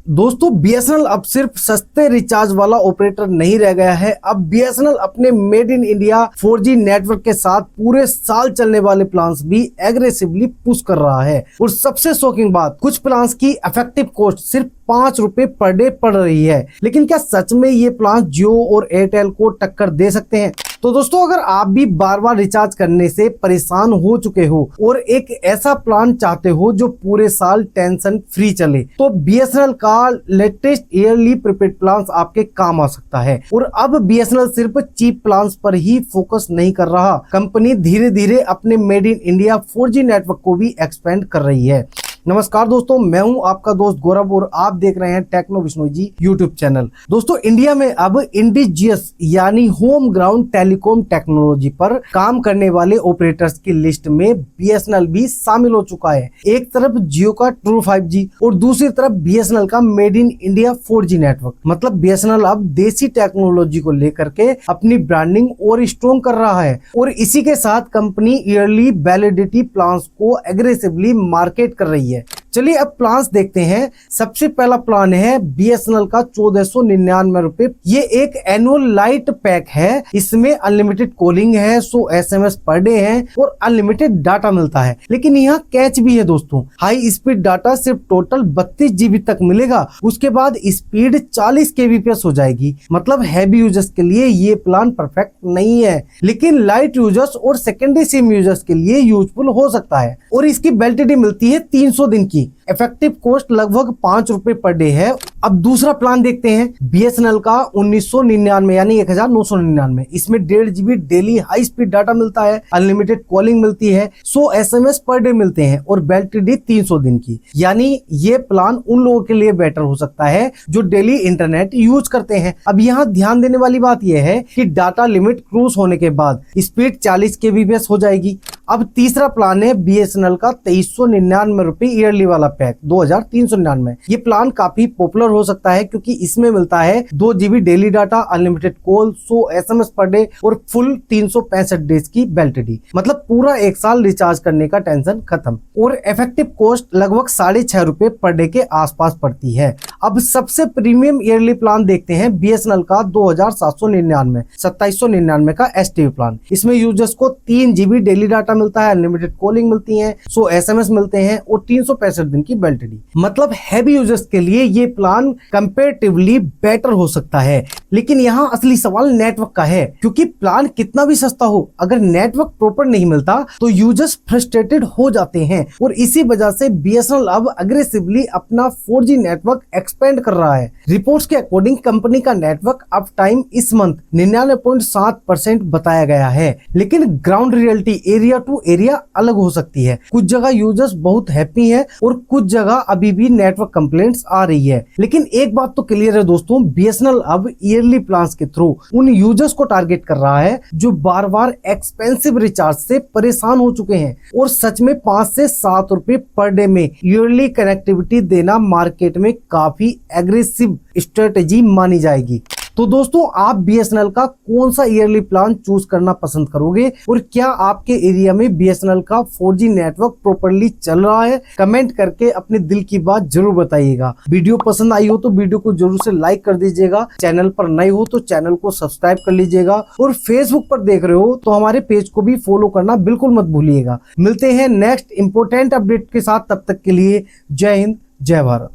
दोस्तों बीएसएनएल अब सिर्फ सस्ते रिचार्ज वाला ऑपरेटर नहीं रह गया है। अब बीएसएनएल अपने made in India 4G network के साथ पूरे साल चलने वाले प्लान्स भी एग्रेसिवली पुश कर रहा है। और सबसे शॉकिंग बात, कुछ प्लान्स की इफेक्टिव कॉस्ट सिर्फ 5 रुपए पर डे पड़ रही है। लेकिन क्या सच में ये प्लान जियो और एयरटेल को टक्कर दे सकते हैं? तो दोस्तों अगर आप भी बार बार रिचार्ज करने से परेशान हो चुके हो और एक ऐसा प्लान चाहते हो जो पूरे साल टेंशन फ्री चले, तो बीएसएनएल का लेटेस्ट ईयरली प्रीपेड प्लान आपके काम आ सकता है। और अब बीएसएनएल सिर्फ चीप प्लान पर ही फोकस नहीं कर रहा, कंपनी धीरे धीरे अपने made in India 4G network को भी एक्सपेंड कर रही है। नमस्कार दोस्तों, मैं हूं आपका दोस्त गौरव और आप देख रहे हैं techno Vishnu ji YouTube channel. दोस्तों इंडिया में अब इंडिजियस यानी होम ग्राउंड टेलीकॉम टेक्नोलॉजी पर काम करने वाले ऑपरेटर्स की लिस्ट में बीएसएनएल भी शामिल हो चुका है। एक तरफ जियो का ट्रू 5G और दूसरी तरफ बीएसएनएल का made in India 4G network. मतलब बीएसएनएल अब देसी टेक्नोलॉजी को लेकर के अपनी ब्रांडिंग और स्ट्रॉन्ग कर रहा है और इसी के साथ कंपनी ईयरली वैलिडिटी प्लान्स को एग्रेसिवली मार्केट कर रही है। चलिए अब प्लान्स देखते हैं। सबसे पहला प्लान है बीएसएनएल का 1499 रुपए। ये एक एनुअल लाइट पैक है। इसमें अनलिमिटेड कॉलिंग है, 100 SMS पर डे है और अनलिमिटेड डाटा मिलता है। लेकिन यहाँ कैच भी है दोस्तों, हाई स्पीड डाटा सिर्फ टोटल 32 GB तक मिलेगा। उसके बाद स्पीड 40 kbps हो जाएगी। मतलब हैवी यूजर्स के लिए ये प्लान परफेक्ट नहीं है, लेकिन लाइट यूजर्स और सेकेंडरी सिम यूजर्स के लिए यूजफुल हो सकता है। और इसकी वैलिडिटी मिलती है 300 दिन की। इफेक्टिव कॉस्ट लगभग 5 रुपए पर डे है। अब दूसरा प्लान देखते हैं बीएसएनएल का 1999 यानी 1999। इसमें 1.5 GB daily high speed data मिलता है, अनलिमिटेड कॉलिंग मिलती है, 100 SMS पर डे मिलते हैं और वैलिडिटी 300 दिन की। यानी ये प्लान उन लोगों के लिए बेटर हो सकता है जो डेली इंटरनेट यूज करते हैं। अब यहाँ ध्यान देने वाली बात यह है कि डाटा लिमिट क्रूज होने के बाद स्पीड 40 kbps हो जाएगी। अब तीसरा प्लान है बीएसएनएल का 2399 रुपए ईयरली वाला पैक 2399। ये प्लान काफी पॉपुलर हो सकता है क्योंकि इसमें मिलता है 2 GB daily data, unlimited call, 100 SMS per day और फुल 365 डेज की वैलिडिटी। मतलब पूरा एक साल रिचार्ज करने का टेंशन खत्म। और इफेक्टिव कॉस्ट लगभग 6.5 रुपए पर डे के आसपास पड़ती है। अब सबसे प्रीमियम ईयरली प्लान देखते हैं बीएसएनएल का 2799 2799 का एसटीवी प्लान। इसमें यूजर्स को 3 GB डेली डाटा मिलता है, अनलिमिटेड कॉलिंग मिलती है, 100 SMS मिलते हैं और 365 दिन की वैलिडिटी। मतलब हैवी यूजर्स के लिए ये प्लान कंपैरेटिवली बेटर हो सकता है। लेकिन यहाँ असली सवाल नेटवर्क का है, क्योंकि प्लान कितना भी सस्ता हो, अगर नेटवर्क प्रॉपर नहीं मिलता तो यूजर्स फ्रस्ट्रेटेड हो जाते हैं। और इसी वजह से बीएसएनएल अब अग्रेसिवली अपना 4G नेटवर्क एक्सपेंड कर रहा है। रिपोर्ट्स के अकॉर्डिंग कंपनी का नेटवर्क अप टाइम इस मंथ 99.7% बताया गया है। लेकिन ground reality area to area अलग हो सकती है। कुछ जगह यूजर्स बहुत हैप्पी हैं और कुछ जगह अभी भी नेटवर्क कंप्लेंट्स आ रही है। लेकिन एक बात तो क्लियर है दोस्तों, बीएसएनएल अब ईयरली प्लान्स के थ्रू उन यूजर्स को टारगेट कर रहा है जो बार बार एक्सपेंसिव रिचार्ज से परेशान हो चुके हैं। और सच में 5 से 7 रुपए पर डे में ईयरली कनेक्टिविटी देना मार्केट में काफी एग्रेसिव स्ट्रेटेजी मानी जाएगी। तो दोस्तों आप बीएसएनएल का कौन सा ईयरली प्लान चूज करना पसंद करोगे और क्या आपके एरिया में बीएसएनएल का 4G नेटवर्क प्रॉपर्ली चल रहा है? कमेंट करके अपने दिल की बात जरूर बताइएगा। वीडियो पसंद आई हो तो वीडियो को जरूर से लाइक कर दीजिएगा। चैनल पर नए हो तो चैनल को सब्सक्राइब कर लीजिएगा और फेसबुक पर देख रहे हो तो हमारे पेज को भी फॉलो करना बिल्कुल मत भूलिएगा। मिलते हैं नेक्स्ट इंपोर्टेंट अपडेट के साथ, तब तक के लिए जय हिंद, जय भारत।